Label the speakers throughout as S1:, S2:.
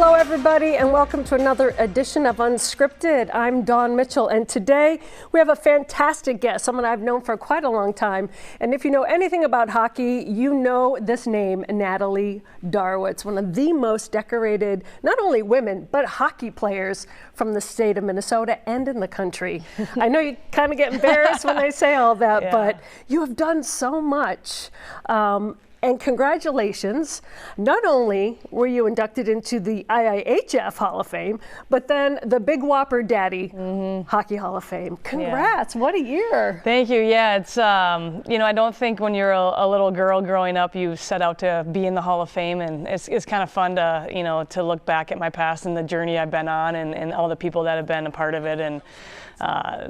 S1: Hello, everybody, and welcome to another edition of Unscripted. I'm Dawn Mitchell, and today we have a fantastic guest, someone I've known for quite a long time. And if you know anything about hockey, you know this name, Natalie Darwitz, one of the most decorated, not only women, but hockey players from the state of Minnesota and in the country. I know you kind of get embarrassed when I say all that, but you have done so much. And congratulations, not only were you inducted into the IIHF Hall of Fame, but then the Big Whopper Daddy Hockey Hall of Fame. Congrats, what a year.
S2: Thank you, yeah, it's, you know, I don't think when you're a little girl growing up, you set out to be in the Hall of Fame, and it's kind of fun to, you know, to look back at my past and the journey I've been on and all the people that have been a part of it. And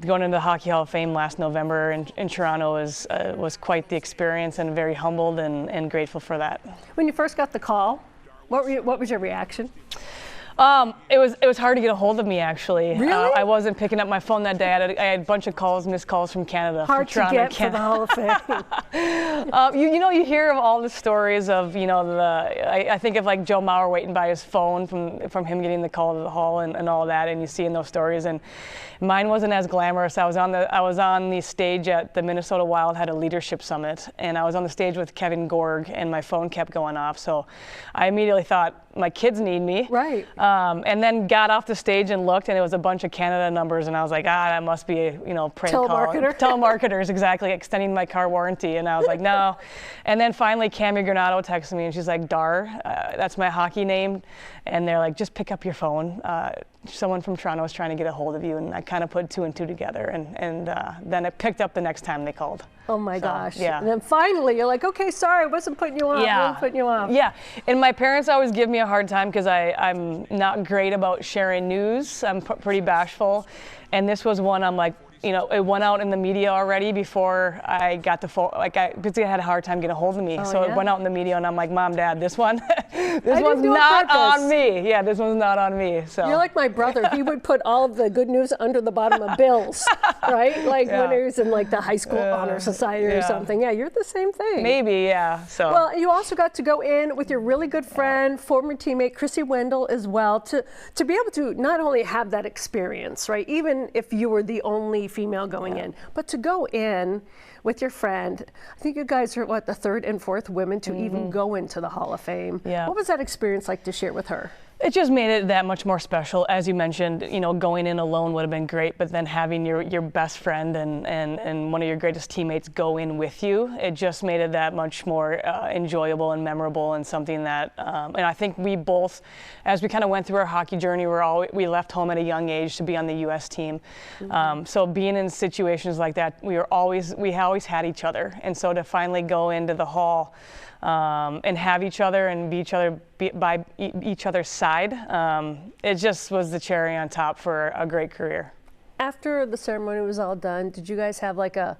S2: going into the Hockey Hall of Fame last November in Toronto was quite the experience, and very humbled and grateful for that. When you first got the call, what was your reaction? It was hard to get a hold of me, actually.
S1: Really?
S2: I wasn't picking up my phone that day. I had a bunch of missed calls from Canada.
S1: Hard
S2: from Toronto,
S1: to get
S2: Canada.
S1: for the Hall of Fame.
S2: You know, you hear of all the stories of, you know, I think of like Joe Mauer waiting by his phone from him getting the call to the Hall and all that, and you see in those stories. And mine wasn't as glamorous. I was on the stage at the Minnesota Wild had a leadership summit, and I was on the stage with Kevin Gorg, and my phone kept going off. So I immediately thought, my kids need me.
S1: Right.
S2: And then got off the stage and looked, and it was a bunch of Canada numbers, and I was like, that must be a, you know, prank call. Telemarketers, exactly, extending my car warranty. And I was like, no. And then finally, Cami Granado texted me, and she's like, Dar, that's my hockey name. And they're like, just pick up your phone. Someone from Toronto was trying to get a hold of you, and I kind of put two and two together, and then it picked up the next time they called.
S1: Oh my gosh.
S2: Yeah.
S1: And then finally you're like, okay, sorry, I wasn't putting you off.
S2: Yeah.
S1: I wasn't putting you off.
S2: Yeah. And my parents always give me a hard time because I'm not great about sharing news. I'm pretty bashful. And this was one I'm like, you know, it went out in the media already before I got the phone. Like, because I had a hard time getting a hold of me. It went out in the media, and I'm like, Mom, Dad, this one's not on me. Yeah, this one's not on me. So
S1: you're like my brother. He would put all of the good news under the bottom of bills, right? Like when he was in like the high school honor society or something. Yeah, you're the same thing.
S2: Maybe, yeah. So.
S1: Well, you also got to go in with your really good friend, former teammate Chrissy Wendell as well, to be able to not only have that experience, right? Even if you were the only female going in, but to go in with your friend. I think you guys are the third and fourth women to even go into the Hall of Fame. Yeah. What was that experience like to share with her?
S2: It just made it that much more special. As you mentioned, you know, going in alone would have been great, but then having your best friend and one of your greatest teammates go in with you, it just made it that much more enjoyable and memorable, and something that, and I think we both, as we kind of went through our hockey journey, we left home at a young age to be on the U.S. team. So being in situations like that, we always had each other, and so to finally go into the Hall and have each other and be by each other's side, it just was the cherry on top for a great career.
S1: After the ceremony was all done, did you guys have like a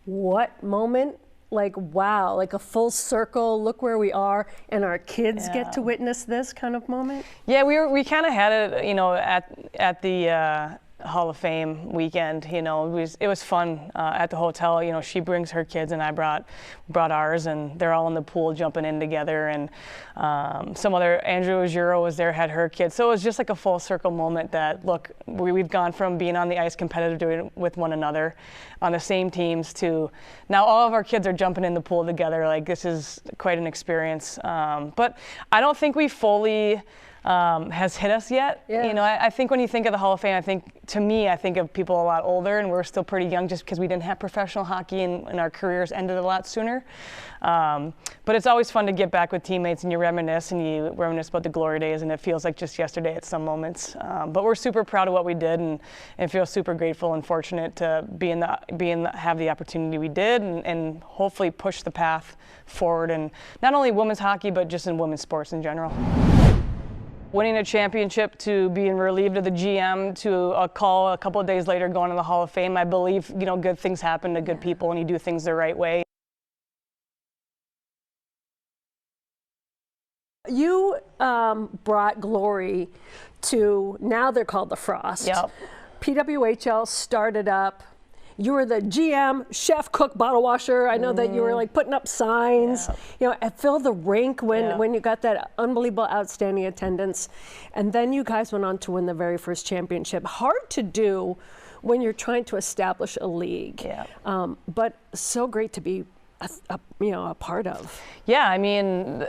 S1: what moment? Like, wow, like a full circle, look where we are, and our kids get to witness this kind of moment? Yeah, we kind of had it, you know, at the Hall of Fame weekend. You know, it was fun at the hotel. You know, she brings her kids, and I brought ours, and they're all in the pool jumping in together. And Andrew Ojuro was there, had her kids. So it was just like a full circle moment that, look, we've gone from being on the ice competitive, doing it with one another on the same teams, to now all of our kids are jumping in the pool together. Like, this is quite an experience. But I don't think we fully has hit us yet. Yeah. You know, I think when you think of the Hall of Fame, I think of people a lot older, and we're still pretty young just because we didn't have professional hockey and our careers ended a lot sooner. But it's always fun to get back with teammates, and you reminisce about the glory days, and it feels like just yesterday at some moments. But we're super proud of what we did, and feel super grateful and fortunate to have the opportunity we did, and hopefully push the path forward, and not only women's hockey, but just in women's sports in general. Winning a championship, to being relieved of the GM, to a call a couple of days later going to the Hall of Fame. I believe, you know, good things happen to good people when you do things the right way. You brought glory to, now they're called the Frost.
S2: Yep.
S1: PWHL started up. you were the GM, chef, cook, bottle washer. I know that you were like putting up signs, you know, and fill the rink when you got that unbelievable, outstanding attendance. And then you guys went on to win the very first championship. Hard to do when you're trying to establish a league, but so great to be a part of.
S2: Yeah, I mean,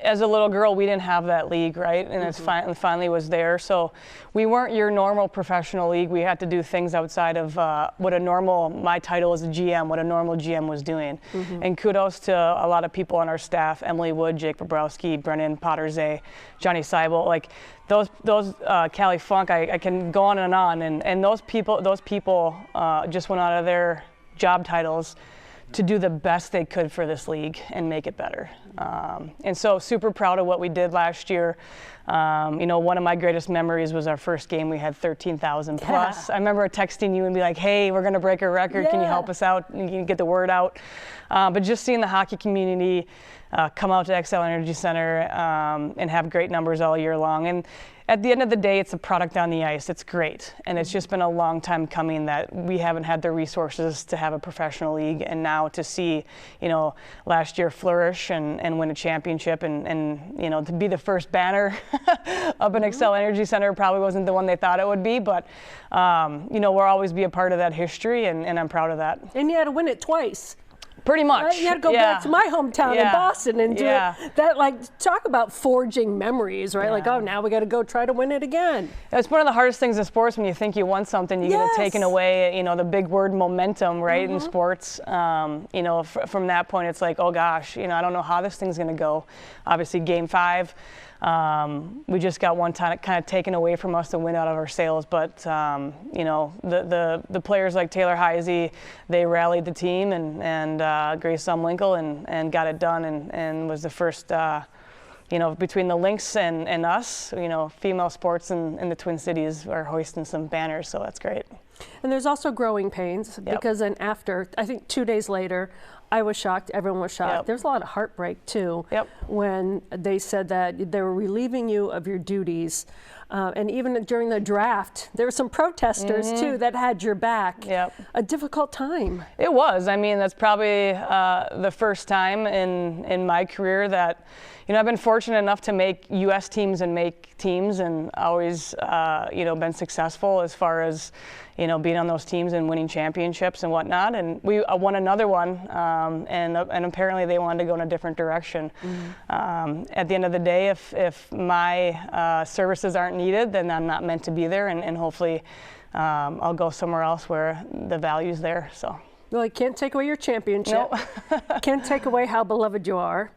S2: as a little girl, we didn't have that league, right? And it finally was there. So we weren't your normal professional league. We had to do things outside of my title as a GM, what a normal GM was doing. And kudos to a lot of people on our staff, Emily Wood, Jake Bobrowski, Brennan Potterzay, Johnny Seibel, like those Callie Funk, I can go on, and those people just went out of their job titles to do the best they could for this league and make it better. And so super proud of what we did last year. You know, one of my greatest memories was our first game. We had 13,000 plus. I remember texting you and be like, hey, we're gonna break a record. Can you help us out? And you can get the word out. But just seeing the hockey community come out to Xcel Energy Center and have great numbers all year long. And at the end of the day, it's a product on the ice. It's great. And it's just been a long time coming that we haven't had the resources to have a professional league. And now to see, you know, last year flourish and win a championship and you know, to be the first banner up in Xcel Energy Center probably wasn't the one they thought it would be. But, you know, we'll always be a part of that history, and I'm proud of that.
S1: And you had to win it twice.
S2: Pretty much.
S1: Right? You had to go back to my hometown in Boston and do that. Like, talk about forging memories, right? Like, oh, now we got to go try to win it again.
S2: It's one of the hardest things in sports. When you think you won something, you get it taken away. You know, the big word momentum, right? In sports, you know, from that point, it's like, oh gosh, you know, I don't know how this thing's going to go. Obviously, Game 5. We just got one time kind of taken away from us to win out of our sails, but you know, the players like Taylor Heisey, they rallied the team, and Grace Umlinkle and got it done, and was the first, you know, between the Lynx and us, you know, female sports in the Twin Cities are hoisting some banners, so that's great.
S1: And there's also growing pains because then after, I think 2 days later, I was shocked, everyone was shocked. There's a lot of heartbreak too when they said that they were relieving you of your duties. And even during the draft, there were some protesters too that had your back. A difficult time.
S2: It was. I mean, that's probably the first time in my career that, you know, I've been fortunate enough to make U.S. teams and make teams, and always, you know, been successful as far as, you know, being on those teams and winning championships and whatnot. And we won another one, and apparently they wanted to go in a different direction. At the end of the day, if my services aren't needed, then I'm not meant to be there, and hopefully I'll go somewhere else where the value's there. So.
S1: Well, it can't take away your championship. Can't take away how beloved you are.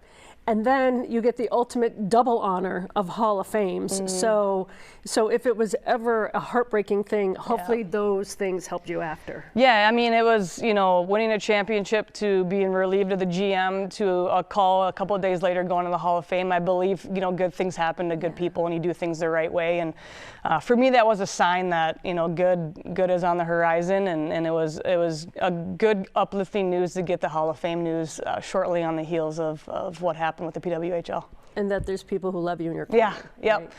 S1: And then you get the ultimate double honor of Hall of Fames. So if it was ever a heartbreaking thing, hopefully those things helped you after.
S2: Yeah, I mean, it was, you know, winning a championship to being relieved of the GM to a call a couple of days later going to the Hall of Fame. I believe, you know, good things happen to good people and you do things the right way. And for me, that was a sign that, you know, good is on the horizon. And it was a good uplifting news to get the Hall of Fame news shortly on the heels of what happened with the PWHL.
S1: And that there's people who love you in your corner.
S2: Yep.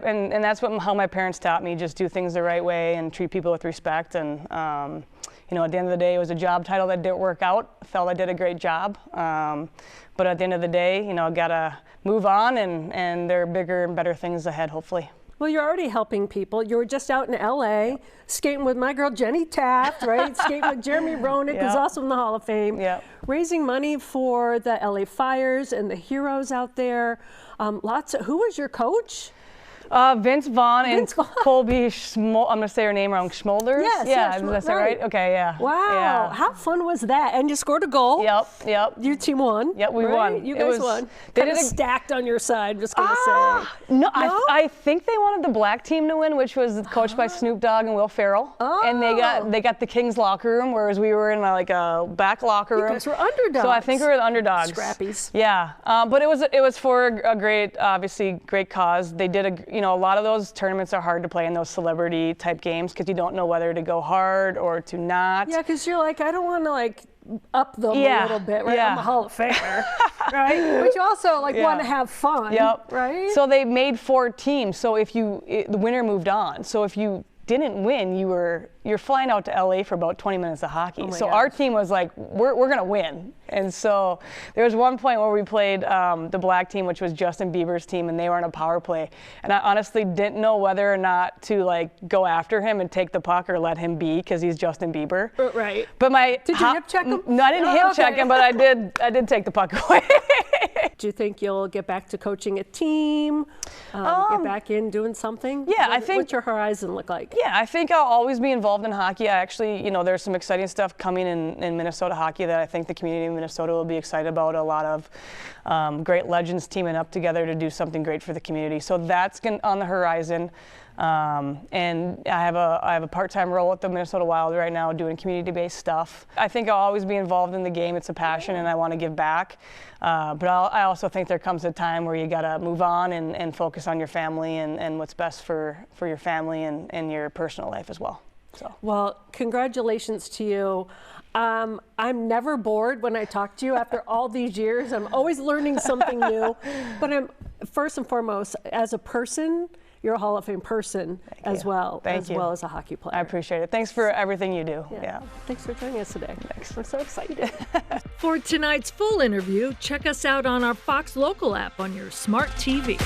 S2: And that's how my parents taught me, just do things the right way and treat people with respect. And, you know, at the end of the day, it was a job title that didn't work out. I felt I did a great job. But at the end of the day, you know, got to move on, and there are bigger and better things ahead, hopefully.
S1: Well, you're already helping people. You were just out in LA skating with my girl Jenny Taft, right? Skating with Jeremy Roenick, who's also in the Hall of Fame. Raising money for the LA Fires and the heroes out there. Who was your coach?
S2: Vince Vaughn and Colby I'm going to say her name wrong, Schmolders?
S1: Yes,
S2: that's right. Okay,
S1: Wow, how fun was that? And you scored a goal.
S2: Yep.
S1: Your team won.
S2: Yep, we won.
S1: You guys won. They did stacked on your side, just going to say.
S2: No, I think they wanted the black team to win, which was coached by Snoop Dogg and Will Ferrell. And they got the Kings locker room, whereas we were in like a back locker room.
S1: You guys were underdogs.
S2: So I think we were the underdogs.
S1: Scrappies.
S2: Yeah, but it was for a great, obviously great cause. They did you know, a lot of those tournaments are hard to play in those celebrity type games because you don't know whether to go hard or to not.
S1: Yeah, because you're like, I don't want to like up them a little bit, right? I'm a Hall of Famer, right? But you also like want to have fun, right?
S2: So they made 4 teams. So if the winner moved on. So if you didn't win, you're flying out to LA for about 20 minutes of hockey. So
S1: gosh.
S2: our team was like, we're going to win. And so there was one point where we played the black team, which was Justin Bieber's team, and they were on a power play. And I honestly didn't know whether or not to like go after him and take the puck or let him be, because he's Justin Bieber.
S1: Right.
S2: But
S1: Did you hip check him?
S2: No, I didn't hip check him, but I did take the puck away.
S1: Do you think you'll get back to coaching a team? Get back in doing something?
S2: Yeah, I think.
S1: What's your horizon look like?
S2: Yeah, I think I'll always be involved in hockey. I actually, there's some exciting stuff coming in Minnesota hockey that I think the community of Minnesota will be excited about. A lot of great legends teaming up together to do something great for the community. So that's on the horizon. And I have a part-time role at the Minnesota Wild right now doing community-based stuff. I think I'll always be involved in the game. It's a passion and I want to give back. But I also think there comes a time where you got to move on and focus on your family and what's best for your family and your personal life as well. So. Well,
S1: congratulations to you. I'm never bored when I talk to you after all these years. I'm always learning something new. But I'm first and foremost, as a person, you're a Hall of Fame person as well as a hockey player.
S2: I appreciate it. Thanks for everything you do. Yeah.
S1: Thanks for joining us today.
S2: Thanks.
S1: We're so excited.
S3: For tonight's full interview, check us out on our Fox Local app on your smart TV.